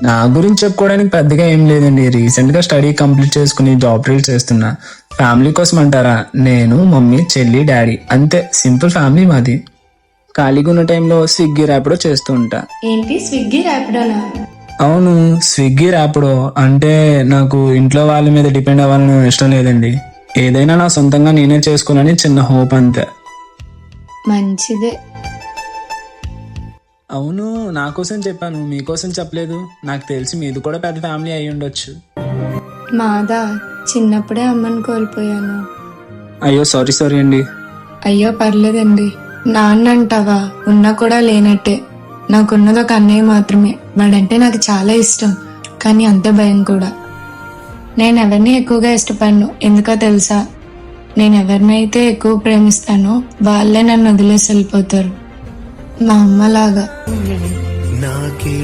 నా గురించి చెప్పుకోవడానికి పెద్దగా ఏం లేదండి. రీసెంట్ గా స్టడీ కంప్లీట్ చేసుకుని జాబ్ ట్రీట్ చేస్తున్నా. ఫ్యామిలీ కోసం అంటారా, నేను మమ్మీ చెల్లి డాడీ అంతే, సింపుల్ ఫ్యామిలీ మాది. ఖాళీగా ఉన్న టైంలో స్విగ్గీ ర్యాపిడో చేస్తూ ఉంటా. ఏంటి స్విగ్గీ ర్యాపిడోనా? అవును, స్విగ్గీ ర్యాపిడో అంటే నాకు ఇంట్లో వాళ్ళ మీద డిపెండ్ అవ్వాలని ఇష్టం లేదండి. ఏదైనా నా సొంతంగా నేనే చేసుకోవాలని చిన్న హోప్ అంతే. మంచిదే. అవును, నా కోసం చెప్పాను, మీకోసం చెప్పలేదు. నాకు తెలిసి మీది కూడా పెద్ద ఫ్యామిలీ అయి ఉండొచ్చు. మాదా చిన్నప్పుడే అమ్మని కోల్పోయాను. అయ్యో సారీ అండి. అయ్యో పర్లేదండి. నాన్న అంటావా, ఉన్నా కూడా లేనట్టే. నాకున్నది ఒక అన్నయ్య మాత్రమే. వాడంటే నాకు చాలా ఇష్టం, కానీ అంతే భయం కూడా. నేను ఎవరిని ఎక్కువగా ఇష్టపడను, ఎందుకో తెలుసా? నేను ఎవరినైతే ఎక్కువ ప్రేమిస్తానో వాళ్ళే నన్ను వదిలేసి వెళ్ళిపోతారు, మా అమ్మలాగా. నాకే